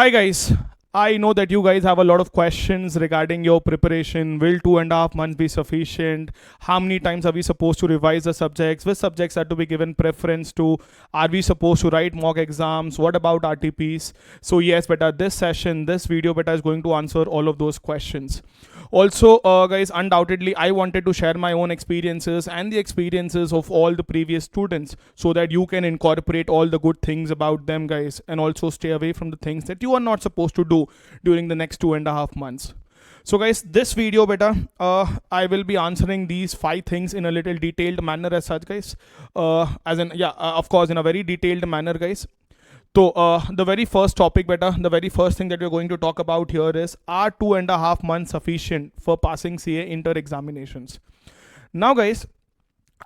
Hi guys. I know that you guys have a lot of questions regarding your preparation. Will 2.5 months be sufficient? How many times are we supposed to revise the subjects? Which subjects are to be given preference to? Are we supposed to write mock exams? What about RTPs? So yes, beta, this video beta is going to answer all of those questions. Also, guys, undoubtedly, I wanted to share my own experiences and the experiences of all the previous students so that you can incorporate all the good things about them, guys, and also stay away from the things that you are not supposed to do during the next 2.5 months. So guys, this video beta, I will be answering these 5 things in a little detailed manner as such, guys. Of course, in a very detailed manner, guys. So the very first topic beta, the very first thing that we're going to talk about here is, are 2.5 months sufficient for passing CA inter examinations? Now guys,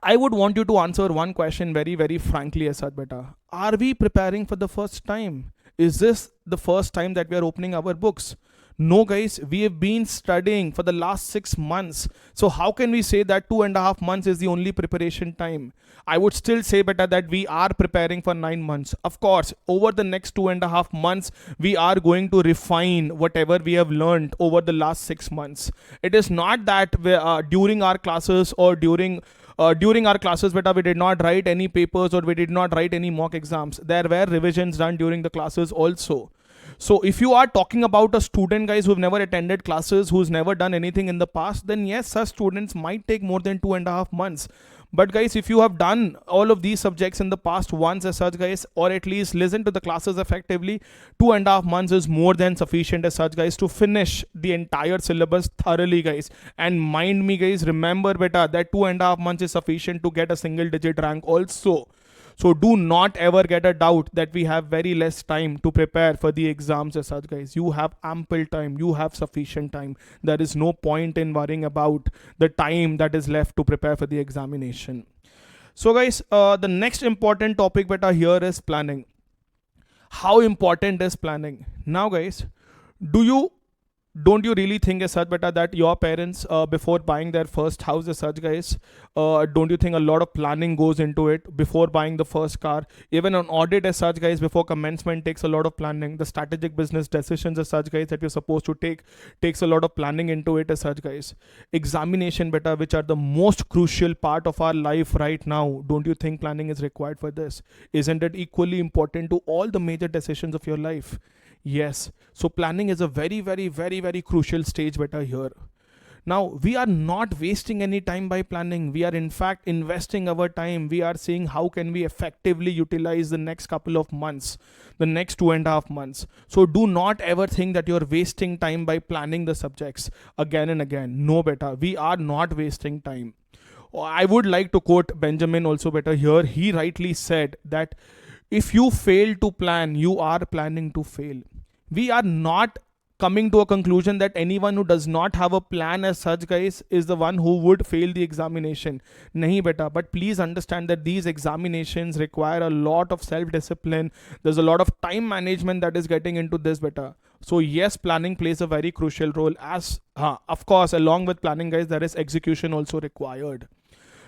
I would want you to answer one question very, very frankly as such beta. Are we preparing for the first time? Is this the first time that we are opening our books? No guys, we have been studying for the last 6 months. So how can we say that 2.5 months is the only preparation time? I would still say better that we are preparing for 9 months. Of course, over the next 2.5 months, we are going to refine whatever we have learned over the last 6 months. It is not that during our classes or during our classes beta we did not write any papers or we did not write any mock exams. There were revisions done during the classes also. So if you are talking about a student, guys, who've never attended classes, who's never done anything in the past, then yes, such students might take more than 2.5 months. But guys, if you have done all of these subjects in the past once as such, guys, or at least listen to the classes effectively, 2.5 months is more than sufficient as such, guys, to finish the entire syllabus thoroughly, guys. And mind me, guys, remember beta that 2.5 months is sufficient to get a single digit rank also. So do not ever get a doubt that we have very less time to prepare for the exams as such, guys. You have ample time. You have sufficient time. There is no point in worrying about the time that is left to prepare for the examination. So guys, the next important topic beta here is planning. How important is planning? Now guys, don't you really think as such beta that your parents before buying their first house as such, guys, don't you think a lot of planning goes into it before buying the first car? Even an audit as such, guys, before commencement takes a lot of planning. The strategic business decisions as such, guys, that you're supposed to take takes a lot of planning into it as such, guys. Examination beta, which are the most crucial part of our life right now, don't you think planning is required for this? Isn't it equally important to all the major decisions of your life? Yes. So planning is a very, very, very, very crucial stage beta here. Now, we are not wasting any time by planning. We are in fact investing our time. We are seeing how can we effectively utilize the next couple of months, the next 2.5 months. So do not ever think that you're wasting time by planning the subjects again and again. No beta, we are not wasting time. I would like to quote Benjamin also better here. He rightly said that if you fail to plan, you are planning to fail. We are not coming to a conclusion that anyone who does not have a plan as such, guys, is the one who would fail the examination. Nahi beta, but please understand that these examinations require a lot of self-discipline. There's a lot of time management that is getting into this beta. So yes, planning plays a very crucial role. Of course, along with planning, guys, there is execution also required.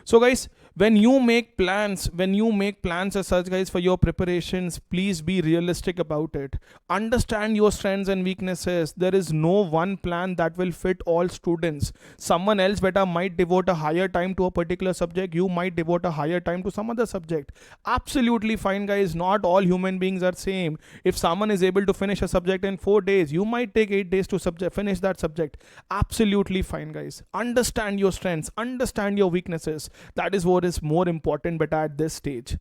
So guys, when you make plans as such, guys, for your preparations, please be realistic about it. Understand your strengths and weaknesses. There is no one plan that will fit all students. Someone else better might devote a higher time to a particular subject. You might devote a higher time to some other subject. Absolutely fine, guys. Not all human beings are same. If someone is able to finish a subject in 4 days, you might take 8 days to finish that subject. Absolutely fine, guys. Understand your strengths. Understand your weaknesses. That is what is more important beta at this stage.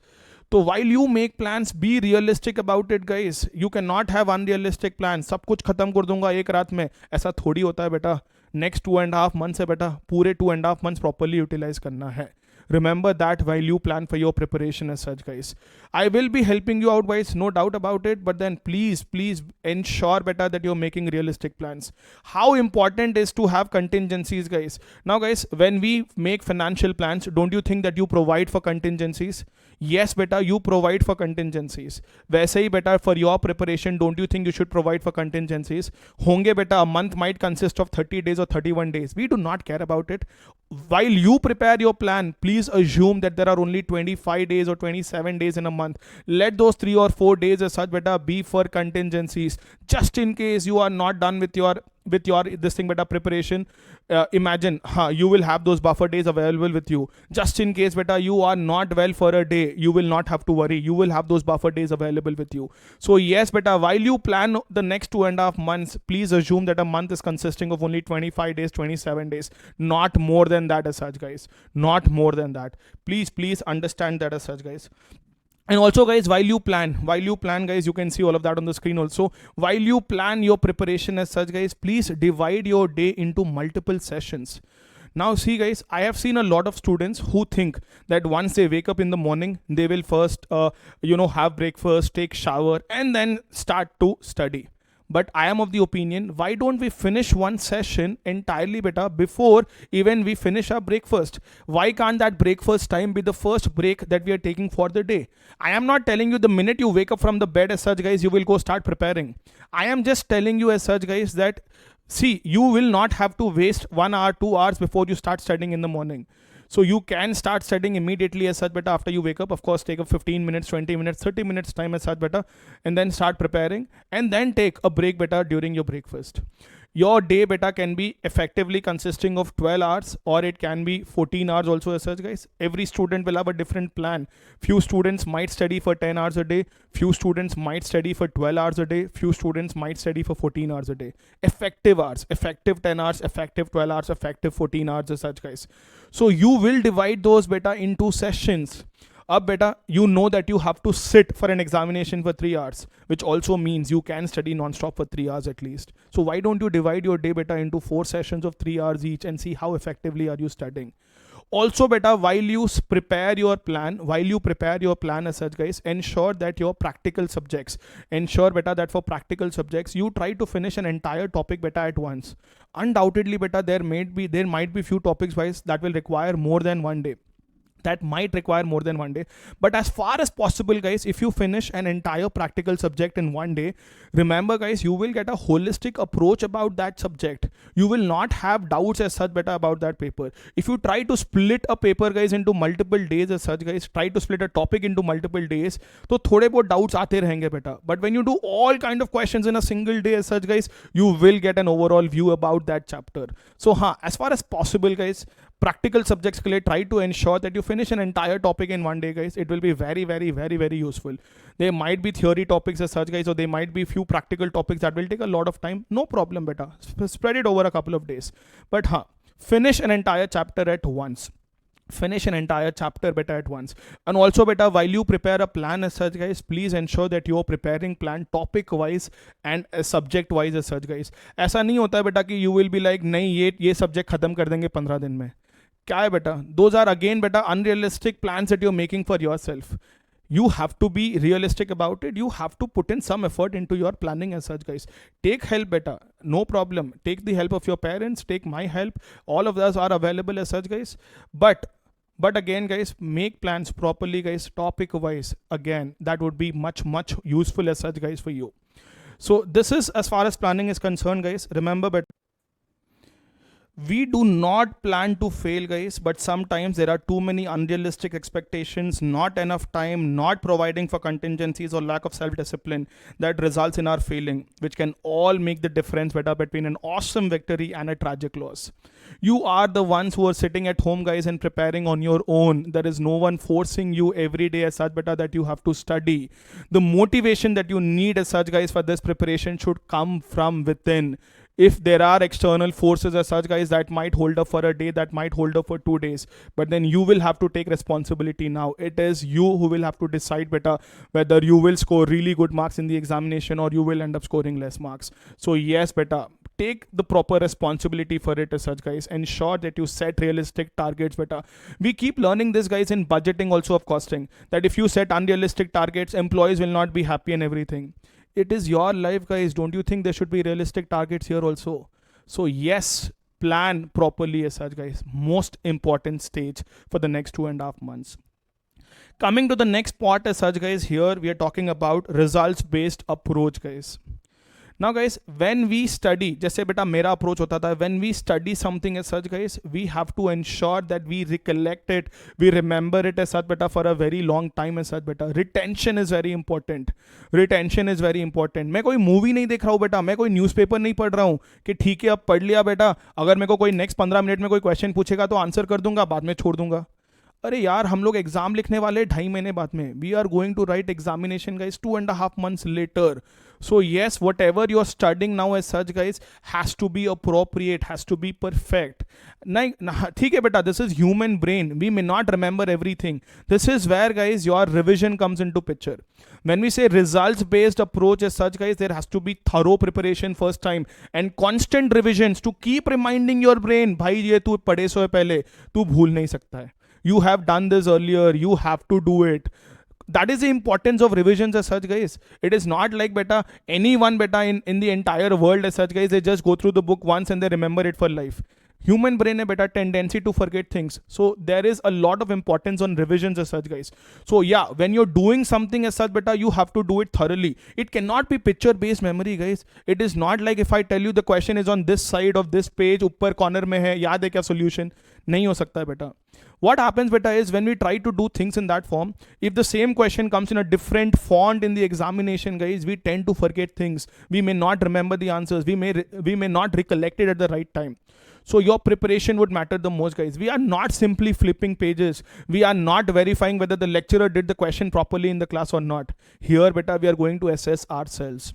So while you make plans, be realistic about it, guys. You cannot have unrealistic plans. सब कुछ खत्म कर दूंगा एक रात में, ऐसा थोड़ी होता है बेटा. Next 2.5 months है बेटा, पूरे 2.5 months properly utilize करना है. Remember that while you plan for your preparation as such, guys. I will be helping you out, guys, no doubt about it. But then please ensure better that you're making realistic plans. How important is to have contingencies, guys? Now, guys, when we make financial plans, don't you think that you provide for contingencies? Yes, beta, you provide for contingencies. वैसे ही beta, for your preparation, don't you think you should provide for contingencies? होंगे beta, a month might consist of 30 days or 31 days. We do not care about it. while you prepare your plan, please assume that there are only 25 days or 27 days in a month. Let those 3 or 4 days as such beta be for contingencies, just in case you are not done with your this thing beta preparation. Imagine you will have those buffer days available with you, just in case beta you are not well for a day. You will not have to worry, you will have those buffer days available with you. So yes beta, while you plan the next 2.5 months, please assume that a month is consisting of only 25 days, 27 days, not more than that as such guys, not more than that. Please understand that as such guys. And also guys, while you plan guys, you can see all of that on the screen also. While you plan your preparation as such guys, please divide your day into multiple sessions. Now see guys, I have seen a lot of students who think that once they wake up in the morning, they will first have breakfast, take shower, and then start to study. But I am of the opinion, why don't we finish one session entirely beta before even we finish our breakfast? Why can't that breakfast time be the first break that we are taking for the day? I am not telling you the minute you wake up from the bed as such guys, you will go start preparing. I am just telling you as such guys that, see, you will not have to waste 1 hour, 2 hours before you start studying in the morning. So you can start studying immediately as such beta after you wake up. Of course, take a 15 minutes, 20 minutes, 30 minutes time as such beta, and then start preparing, and then take a break beta during your breakfast. Your day beta can be effectively consisting of 12 hours, or it can be 14 hours also as such guys. Every student will have a different plan. Few students might study for 10 hours a day, few students might study for 12 hours a day, few students might study for 14 hours a day. Effective hours, effective 10 hours, effective 12 hours, effective 14 hours as such guys. So you will divide those beta into sessions. Up beta, you know that you have to sit for an examination for 3 hours, which also means you can study non-stop for 3 hours at least. So why don't you divide your day beta into 4 sessions of 3 hours each and see how effectively are you studying. Also beta, while you prepare your plan as such guys, ensure that your practical subjects, ensure beta that for practical subjects you try to finish an entire topic beta at once. Undoubtedly beta, there might be few topics guys that will require more than one day. But as far as possible guys, if you finish an entire practical subject in one day, remember guys, you will get a holistic approach about that subject. You will not have doubts as such beta about that paper. If you try to split a paper guys into multiple days as such guys, try to split a topic into multiple days, तो थोड़े बहुत doubts आते रहेंगे beta. But when you do all kind of questions in a single day as such guys, you will get an overall view about that chapter. So as far as possible guys, practical subjects के लिए try to ensure that you finish an entire topic in one day guys. It will be very very useful. There might be theory topics as such guys, or there might be few practical topics that will take a lot of time. No problem beta, spread it over a couple of days. But finish an entire chapter at once. Finish an entire chapter beta at once. And also beta, while you prepare a plan as such guys, please ensure that you are preparing plan topic wise and subject wise as such guys. ऐसा नहीं होता है बेटा कि you will be like नहीं ये subject खत्म कर देंगे 15 दिन में. क्या है बेटा? Those are again बेटा unrealistic plans that you're making for yourself. You have to be realistic about it. You have to put in some effort into your planning as such guys. Take help beta, no problem. Take the help of your parents, take my help. All of us are available as such guys. But again guys, make plans properly guys, topic wise. Again, that would be much useful as such guys for you. So this is as far as planning is concerned guys. Remember but we do not plan to fail guys, but sometimes there are too many unrealistic expectations, not enough time, not providing for contingencies, or lack of self-discipline that results in our failing, which can all make the difference better between an awesome victory and a tragic loss. You are the ones who are sitting at home guys and preparing on your own. There is no one forcing you every day as such beta that you have to study. The motivation that you need as such guys for this preparation should come from within. If there are external forces as such guys that might hold up for a day, that might hold up for 2 days, but then you will have to take responsibility now. It is you who will have to decide better whether you will score really good marks in the examination or you will end up scoring less marks. So yes beta, take the proper responsibility for it as such guys. Ensure that you set realistic targets beta. We keep learning this guys in budgeting also, of costing, that if you set unrealistic targets, employees will not be happy and everything. It is your life guys. Don't you think there should be realistic targets here also? So yes, plan properly as such guys. Most important stage for the next 2.5 months. Coming to the next part as such guys, here we are talking about results based approach guys. Now guys, when we study, जैसे बेटा मेरा approach होता था, when we study something as such guys, we have to ensure that we recollect it, we remember it as such बेटा for a very long time as such बेटा. Retention is very important. Retention is very important. मैं कोई movie नहीं देख रहा हूँ बेटा, मैं कोई न्यूज़पेपर नहीं पढ़ रहा हूँ कि ठीक है अब पढ़ लिया बेटा, अगर मेरे को कोई नेक्स्ट 15 मिनट में कोई क्वेश्चन पूछेगा तो आंसर कर दूंगा, बाद में छोड़ दूंगा. अरे यार हम लोग एग्जाम लिखने वाले 2.5 महीने बाद में. We are going to write examination guys 2.5 months later. So yes, whatever you're studying now as such guys has to be appropriate, has to be perfect. नहीं ठीक है बेटा, this is human brain, we may not remember everything. This is where guys your revision comes into picture. When we say results based approach as such guys, there has to be thorough preparation first time and constant revisions to keep reminding your brain, भाई ये तू पढ़े सो पहले, तू भूल नहीं सकता है. You have done this earlier, you have to do it. That is the importance of revisions as such guys. It is not like beta anyone beta in the entire world as such guys, they just go through the book once and they remember it for life. Human brain a better tendency to forget things, so there is a lot of importance on revisions as such guys. So yeah, when you're doing something as such beta, you have to do it thoroughly. It cannot be picture based memory guys. It is not like if I tell you the question is on this side of this page, ऊपर corner में है, याद है क्या solution? नहीं हो सकता है बेटा. What happens beta is when we try to do things in that form, if the same question comes in a different font in the examination guys, we tend to forget things. We may not remember the answers. We may not recollect it at the right time. So your preparation would matter the most guys. We are not simply flipping pages. We are not verifying whether the lecturer did the question properly in the class or not. Here beta we are going to assess ourselves.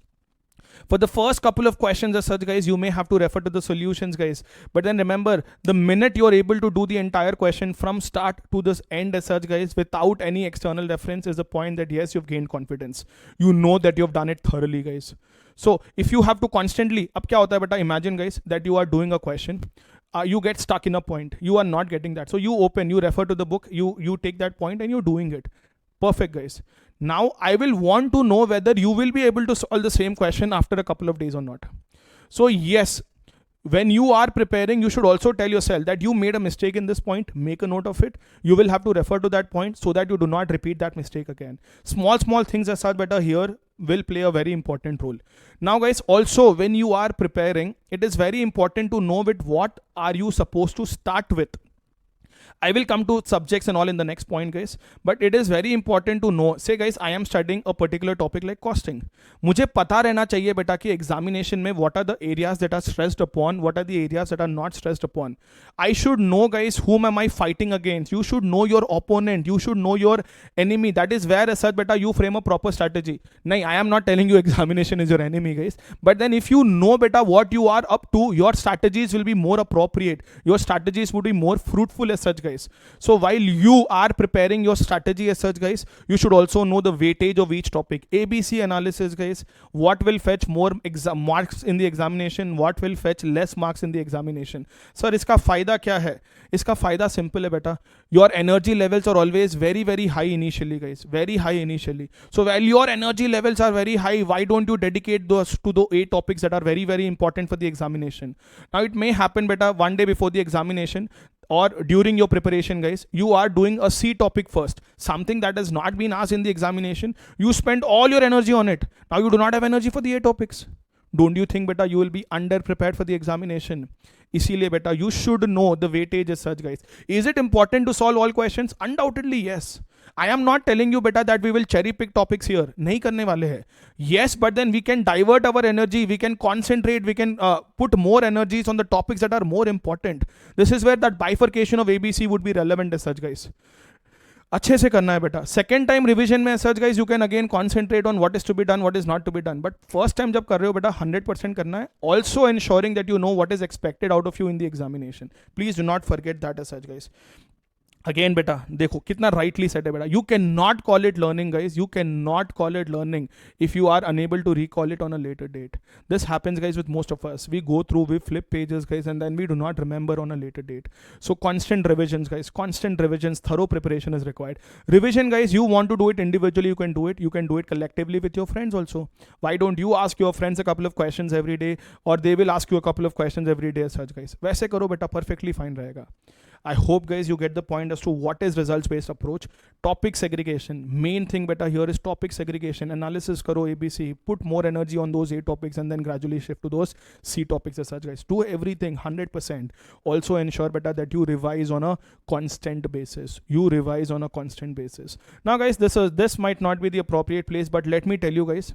For the first couple of questions as such guys, you may have to refer to the solutions guys. But then remember, the minute you are able to do the entire question from start to this end as such guys, without any external reference, is the point that yes, you've gained confidence. You know that you've done it thoroughly guys. So if you have to constantly, अब क्या होता है बेटा, imagine guys that you are doing a question. You get stuck in a point. You are not getting that. So you open, you refer to the book, you take that point and you're doing it. Perfect guys. Now I will want to know whether you will be able to solve the same question after a couple of days or not. So yes, when you are preparing, you should also tell yourself that you made a mistake in this point, make a note of it. You will have to refer to that point so that you do not repeat that mistake again. Small things as such better here will play a very important role. Now guys, also when you are preparing, it is very important to know with what are you supposed to start with. I will come to subjects and all in the next point guys, but it is very important to know. Say guys, I am studying a particular topic like costing. मुझे पता रहना चाहिए बेटा कि examination में what are the areas that are stressed upon, what are the areas that are not stressed upon. I should know guys whom am I fighting against. You should know your opponent. You should know your enemy. That is where as such बेटा you frame a proper strategy. नहीं, I am not telling you examination is your enemy guys, but then if you know बेटा what you are up to, your strategies will be more appropriate. Your strategies would be more fruitful as such guys. So while you are preparing your strategy as such guys, you should also know the weightage of each topic. ABC analysis guys, what will fetch more marks in the examination, what will fetch less marks in the examination. Sir, इसका फायदा क्या है? इसका फायदा simple है बेटा. Your energy levels are always very high initially guys, very high initially. So while your energy levels are very high, why don't you dedicate those to the 8 topics that are very important for the examination? Now it may happen better one day before the examination or during your preparation guys, you are doing a C topic first, something that has not been asked in the examination. You spend all your energy on it. Now you do not have energy for the 8 topics. Don't you think beta you will be under prepared for the examination? इसीलिए बेटा you should know the weightage as such guys. Is it important to solve all questions? Undoubtedly yes. I am not telling you beta that we will cherry pick topics here. नहीं करने वाले हैं. Yes, but then we can divert our energy. We can concentrate. We can put more energies on the topics that are more important. This is where that bifurcation of ABC would be relevant as such guys. अच्छे से करना है बेटा. Second time revision में such guys you can again concentrate on what is to be done, what is not to be done. But first time जब कर रहे हो बेटा 100% करना है. Also ensuring that you know what is expected out of you in the examination. Please do not forget that as such guys. Again बेटा देखो कितना राइटली सेट है बेटा. You can not call it learning guys, you can not call it learning if you are unable to recall it on a later date. This happens guys with most of us. We go through, we flip pages guys and then we do not remember on a later date. So constant revisions guys, constant revisions, thorough preparation is required. Revision guys, you want to do it individually, you can do it. You can do it collectively with your friends also. Why don't you ask your friends a couple of questions every day, or they will ask you a couple of questions every day as such guys. वैसे करो बेटा, perfectly fine रहेगा. I hope guys you get the point as to what is results based approach. Topic segregation, main thing beta here is topic segregation. Analysis karo ABC, put more energy on those A topics and then gradually shift to those C topics as such guys. Do everything 100%. Also ensure beta that you revise on a constant basis. Now guys, this might not be the appropriate place, but let me tell you guys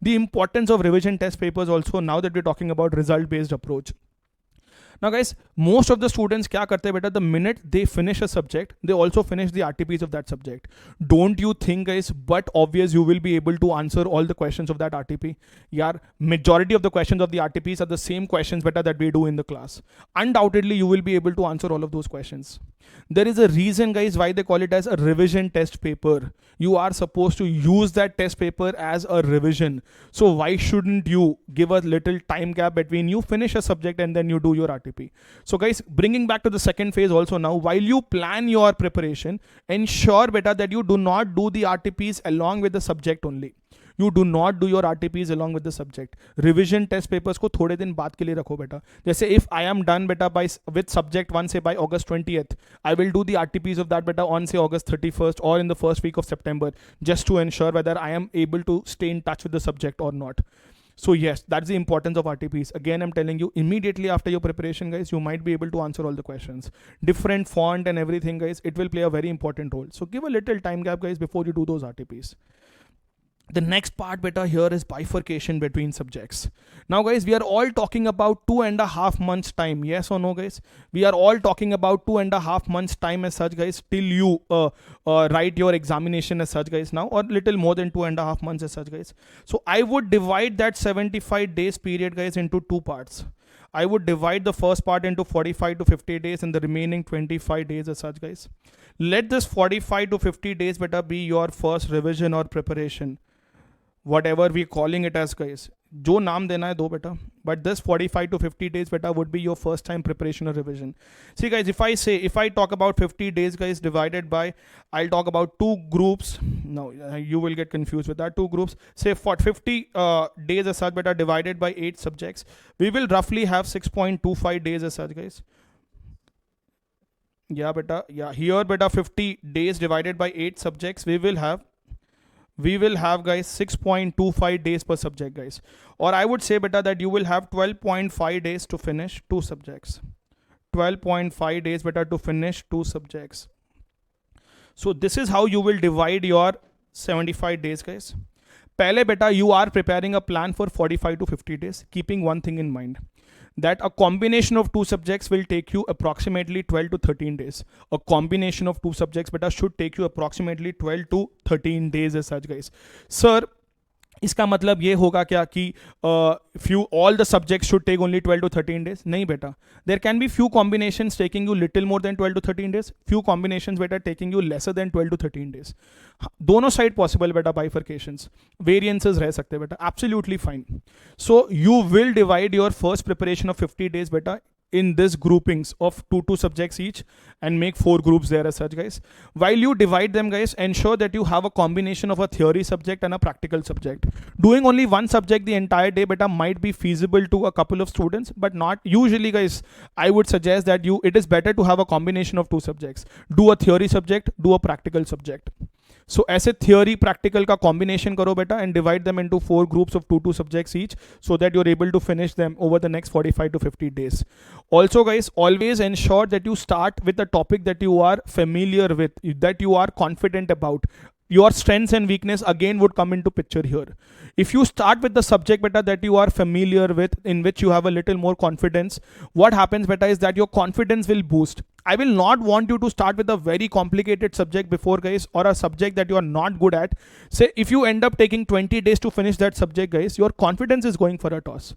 the importance of revision test papers also, now that we're talking about result based approach. Now guys, most of the students क्या करते हैं बेटा, the minute they finish a subject, they also finish the RTPs of that subject. Don't you think guys, but obvious you will be able to answer all the questions of that RTP? यार, majority of the questions of the RTPs are the same questions beta that we do in the class. Undoubtedly you will be able to answer all of those questions. There is a reason guys why they call it as a revision test paper. You are supposed to use that test paper as a revision. So why shouldn't you give a little time gap between you finish a subject and then you do your RTP? So guys, bringing back to the second phase also now, while you plan your preparation, ensure beta that you do not do the RTPs along with the subject only. You do not do your RTPs along with the subject. Revision test papers को थोड़े दिन बाद के लिए रखो बेटा. जैसे if I am done beta with subject 1 say by August 20th, I will do the RTPs of that beta on say August 31st or in the first week of September, just to ensure whether I am able to stay in touch with the subject or not. So yes, that's the importance of RTPs. Again, I'm telling you, immediately after your preparation guys, you might be able to answer all the questions. Different font and everything guys, it will play a very important role. So give a little time gap guys before you do those RTPs. The next part beta here is bifurcation between subjects. Now guys, we are all talking about 2.5 months time. Yes or no guys? We are all talking about 2.5 months time as such guys, till you write your examination as such guys now, or little more than 2.5 months as such guys. So I would divide that 75 days period guys into two parts. I would divide the first part into 45 to 50 days and the remaining 25 days as such guys. Let this 45 to 50 days beta be your first revision or preparation. Whatever we calling it as guys, जो नाम देना है दो बेटा, but this 45 to 50 days beta would be your first time preparation or revision. See guys, if I talk about 50 days guys divided by, I'll talk about two groups. No, you will get confused with that. Two groups, say for 50 days as such beta divided by 8 subjects, we will roughly have 6.25 days as such guys. Yeah beta, yeah, here beta 50 days divided by 8 subjects, we will have guys 6.25 days per subject guys, or I would say beta that you will have 12.5 days to finish 2 subjects. 12.5 days beta to finish 2 subjects. So this is how you will divide your 75 days guys. Pehle beta, you are preparing a plan for 45 to 50 days, keeping one thing in mind, that a combination of 2 subjects will take you approximately 12 to 13 days. A combination of 2 subjects beta should take you approximately 12 to 13 days as such guys. Sir, इसका मतलब ये होगा क्या कि all the subjects should take only 12 to 13 days? नहीं बेटा, there can be few combinations taking you little more than 12 to 13 days, few combinations बेटा taking you lesser than 12 to 13 days. दोनों side possible बेटा bifurcations, variances रह सकते बेटा, absolutely fine. So you will divide your first preparation of 50 days बेटा in this groupings of 2 subjects each and make 4 groups there as such guys. While you divide them guys, ensure that you have a combination of a theory subject and a practical subject. Doing only one subject the entire day beta might be feasible to a couple of students, but not usually guys. I would suggest that it is better to have a combination of 2 subjects. Do a theory subject, do a practical subject. So ऐसे theory practical का combination करो बेटा and divide them into 4 groups of 2 subjects each, so that you're able to finish them over the next 45 to 50 days. Also guys, always ensure that you start with a topic that you are familiar with, that you are confident about. Your strengths and weakness again would come into picture here. If you start with the subject beta that you are familiar with, in which you have a little more confidence, what happens beta is that your confidence will boost. I will not want you to start with a very complicated subject before guys, or a subject that you are not good at. Say if you end up taking 20 days to finish that subject guys, your confidence is going for a toss.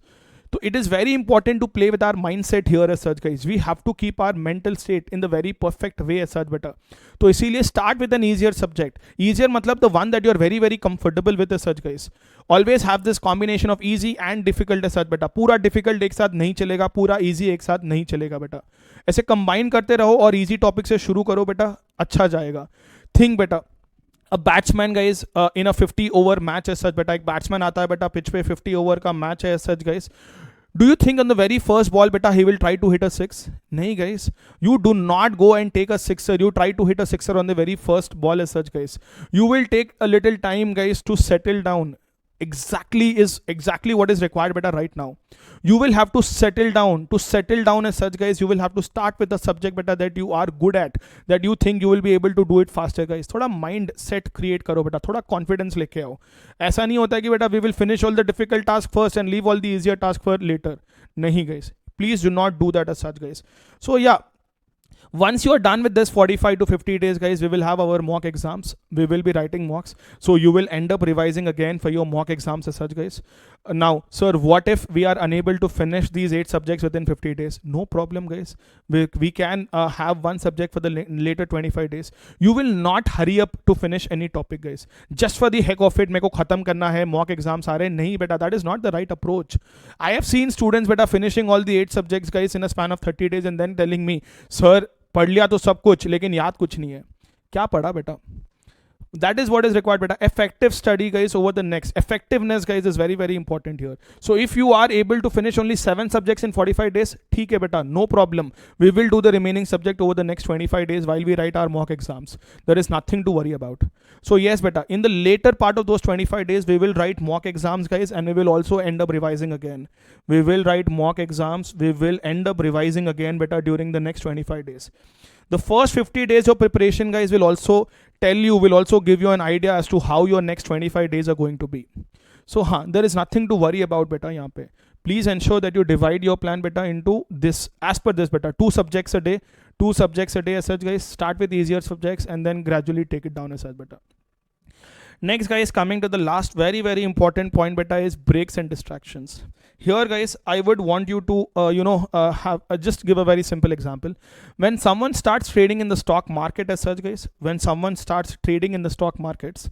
So it is very important to play with our mindset here as such guys. We have to keep our mental state in the very perfect way as such beta. तो इसीलिए start with an easier subject. Easier मतलब the one that you are very very comfortable with as such guys. Always have this combination of easy and difficult as such beta. पूरा difficult एक साथ नहीं चलेगा, पूरा easy एक साथ नहीं चलेगा बेटा. ऐसे combine करते रहो और easy topic से शुरू करो बेटा, अच्छा जाएगा. Think बेटा, a batsman guys in a 50 over match as such beta, एक batsman आता है बेटा pitch पे 50 over का match है as such guys. Do you think on the very first ball beta he will try to hit a six? Nahi guys, you do not go and take a sixer, you try to hit a sixer on the very first ball as such guys. You will take a little time guys to settle down. Exactly what is required beta right now. You will have to settle down as such guys. You will have to start with the subject beta that you are good at, that you think you will be able to do it faster guys. थोड़ा mind set create करो बेटा, थोड़ा confidence लेके आओ. ऐसा नहीं होता है कि बेटा we will finish all the difficult task first and leave all the easier task for later. नहीं guys, please do not do that as such guys. So yeah, once you are done with this 45 to 50 days guys, we will have our mock exams. We will be writing mocks, so you will end up revising again for your mock exams as such guys. Now sir, what if we are unable to finish these 8 subjects within 50 days? No problem guys, we can have one subject for the later 25 days. You will not hurry up to finish any topic guys, just for the heck of it. मेरे को खत्म करना है, mock exams आ रहे, नहीं बेटा, that is not the right approach. I have seen students बेटा finishing all the 8 subjects guys in a span of 30 days and then telling me, sir पढ़ लिया तो सब कुछ लेकिन याद कुछ नहीं है. क्या पढ़ा बेटा? That is what is required beta. Effective study guys over the next. Effectiveness guys is very important here. So if you are able to finish only 7 subjects in 45 days, ठीक है बेटा, no problem. We will do the remaining subject over the next 25 days while we write our mock exams. There is nothing to worry about. So yes beta, in the later part of those 25 days, we will write mock exams guys, and we will also end up revising again. We will write mock exams. We will end up revising again beta during the next 25 days. The first 50 days of preparation guys will also give you an idea as to how your next 25 days are going to be. So there is nothing to worry about beta yahan pe. Please ensure that you divide your plan beta into this, as per this beta, 2 subjects a day as such guys. Start with easier subjects and then gradually take it down as such beta. Next guys, coming to the last very important point beta is breaks and distractions. Here guys, I would want you to just give a very simple example. When someone starts trading in the stock market as such guys, when someone starts trading in the stock markets,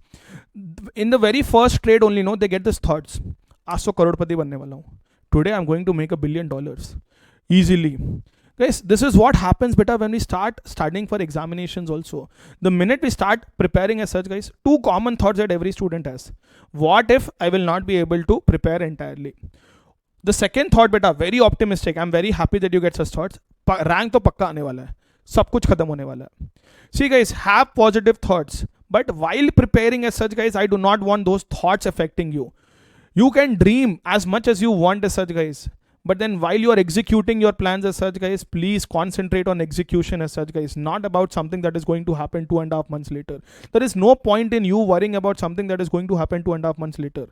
in the very first trade only they get this thoughts, आज तो करोड़पति बनने वाला हूँ, today I'm going to make $1 billion easily. Guys, this is what happens beta when we start studying for examinations also. The minute we start preparing as such guys, 2 common thoughts that every student has. What if I will not be able to prepare entirely? The second thought beta, very optimistic. I'm very happy that you get such thoughts. Rank to pakka aane wala hai. Sab kuch khatam hone wala hai. See guys, have positive thoughts. But while preparing as such guys, I do not want those thoughts affecting you. You can dream as much as you want as such guys. But then while you are executing your plans as such guys, please concentrate on execution as such guys, not about something that is going to happen 2.5 months later. There is no point in you worrying about something that is going to happen 2.5 months later.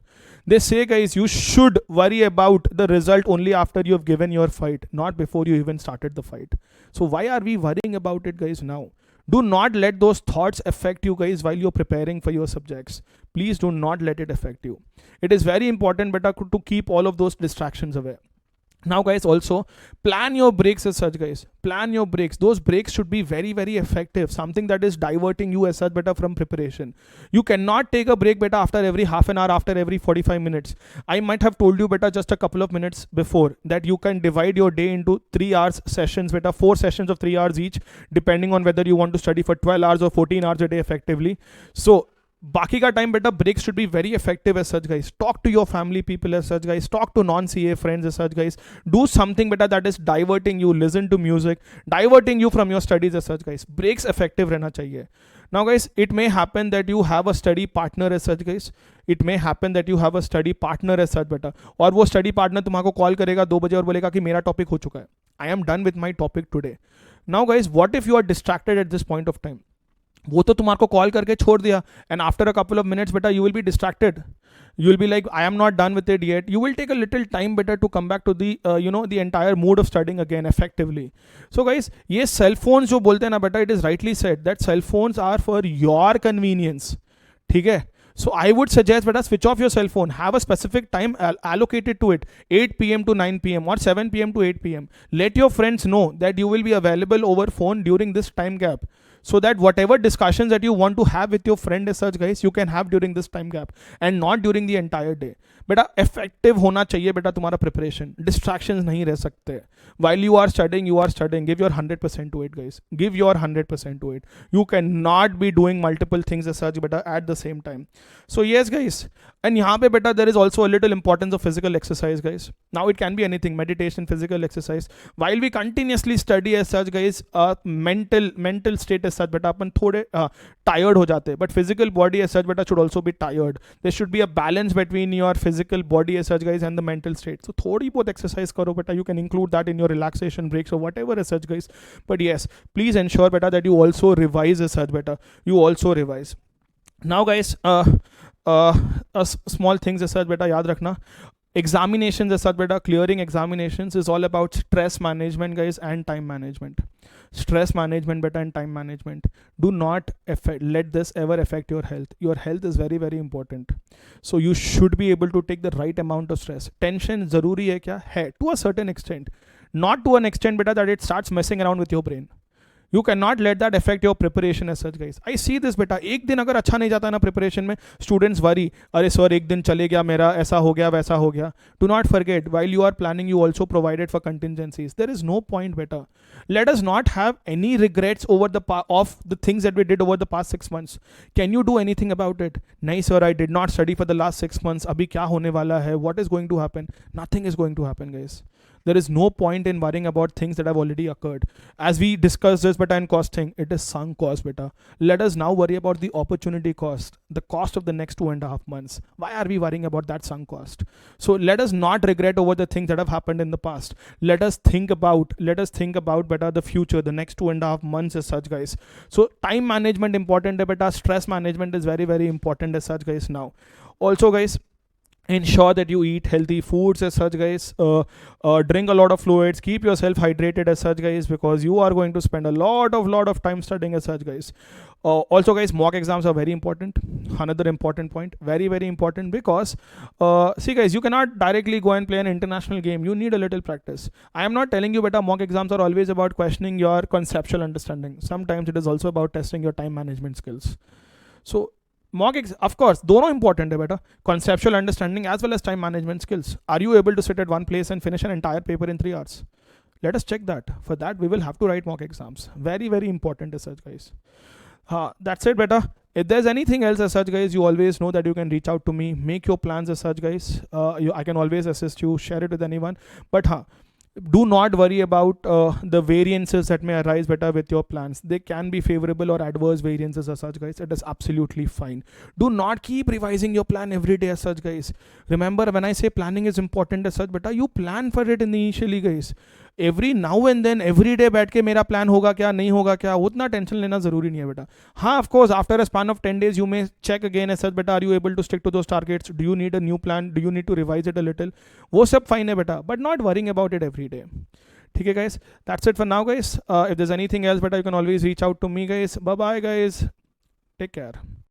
They say guys, you should worry about the result only after you have given your fight, not before you even started the fight. So why are we worrying about it guys now? Do not let those thoughts affect you guys while you're preparing for your subjects. Please do not let it affect you. It is very important beta to keep all of those distractions away. Now guys, also plan your breaks as such guys. Plan your breaks. Those breaks should be very effective. Something that is diverting you as such beta from preparation. You cannot take a break beta after every half an hour, after every 45 minutes. I might have told you beta just a couple of minutes before that you can divide your day into 3 hours sessions beta, 4 sessions of 3 hours each, depending on whether you want to study for 12 hours or 14 hours a day effectively. So बाकी का time बेटा breaks should be very effective as such guys. Talk to your family people as such guys. Talk to non-CA friends as such guys. Do something better that is diverting you. Listen to music, diverting you from your studies as such guys. Breaks effective रहना चाहिए. Now guys, it may happen that you have a study partner as such guys. It may happen that you have a study partner as such बेटा, और वो study partner तुम्हारे को call करेगा 2 बजे और बोलेगा कि मेरा topic हो चुका है. I am done with my topic today. Now guys, what if you are distracted at this point of time? वो तो तुम्हारे को कॉल करके छोड़ दिया, and after a couple of minutes बेटा you will be distracted. You will be like, I am not done with it yet. You will take a little time better to come back to the the entire mood of studying again effectively. So guys, ये cell phones जो बोलते हैं ना बेटा, it is rightly said that cell phones are for your convenience. ठीक है? So I would suggest beta switch off your cell phone. Have a specific time allocated to it, 8 p.m. to 9 p.m. or 7 p.m. to 8 p.m. Let your friends know that you will be available over phone during this time gap, so that whatever discussions that you want to have with your friend as such guys, you can have during this time gap and not during the entire day. बेटा effective होना चाहिए बेटा तुम्हारा preparation, distractions नहीं रह सकते. While you are studying, give your 100% to it guys, give your 100% to it. You cannot be doing multiple things as such beta at the same time. So yes guys, and यहाँ पे बेटा there is also a little importance of physical exercise guys. Now it can be anything, meditation, physical exercise. While we continuously study as such guys, mental state as such बेटा अपन थोड़े tired हो जाते हैं, but physical body as such बेटा should also be tired. There should be a balance between your physical body as such guys and the mental state. So थोड़ी बहुत exercise करो बेटा, you can include that in your relaxation breaks or whatever as such guys. But yes, please ensure बेटा that you also revise as such बेटा, you also revise. Now guys, small things as such बेटा याद रखना. Examinations as such beta, clearing examinations is all about stress management guys and time management. Stress management beta and time management. Do not let this ever affect your health. Your health is very very important. So you should be able to take the right amount of stress. Tension zaruri hai kya? Hai to a certain extent. Not to an extent beta that it starts messing around with your brain. You cannot let that affect your preparation as such guys. I see this बेटा, एक दिन अगर अच्छा नहीं जाता ना preparation में, students worry, अरे sir एक दिन चले गया मेरा, ऐसा हो गया वैसा हो गया. Do not forget, while you are planning you also provided for contingencies. There is no point बेटा. Let us not have any regrets over of the things that we did over the past 6 months. Can you do anything about it? नहीं sir, I did not study for the last 6 months. अभी क्या होने वाला है? What is going to happen? Nothing is going to happen guys. There is no point in worrying about things that have already occurred. As we discussed this beta in costing, it is sunk cost beta. Let us now worry about the opportunity cost, the cost of the next 2.5 months. Why are we worrying about that sunk cost? So let us not regret over the things that have happened in the past. Let us think about beta the future, the next 2.5 months as such guys. So time management important beta, stress management is very very important as such guys. Now also guys, ensure that you eat healthy foods as such guys, drink a lot of fluids, keep yourself hydrated as such guys, because you are going to spend a lot of time studying as such guys. Also guys, mock exams are very important. Another important point, very very important, because see guys, you cannot directly go and play an international game. You need a little practice. I am not telling you beta mock exams are always about questioning your conceptual understanding. Sometimes it is also about testing your time management skills. So mock of course दोनों important है बेटा, conceptual understanding as well as time management skills. Are you able to sit at one place and finish an entire paper in 3 hours? Let us check that. For that we will have to write mock exams. Very very important as such guys. That's it beta. If there's anything else as such guys, you always know that you can reach out to me, make your plans as such guys. I can always assist you, share it with anyone. But do not worry about the variances that may arise better with your plans. They can be favorable or adverse variances as such guys. It is absolutely fine. Do not keep revising your plan every day as such guys. Remember, when I say planning is important as such better, you plan for it initially guys. Every now and then, every day बैठ के मेरा plan होगा क्या नहीं होगा क्या, उतना tension लेना जरूरी नहीं है बेटा. हाँ, of course, after a span of 10 days you may check again as such बेटा, are you able to stick to those targets? Do you need a new plan? Do you need to revise it a little? वो सब fine है बेटा, but not worrying about it every day. ठीक है guys, that's it for now guys. If there's anything else better, you can always reach out to me guys. Bye bye guys, take care.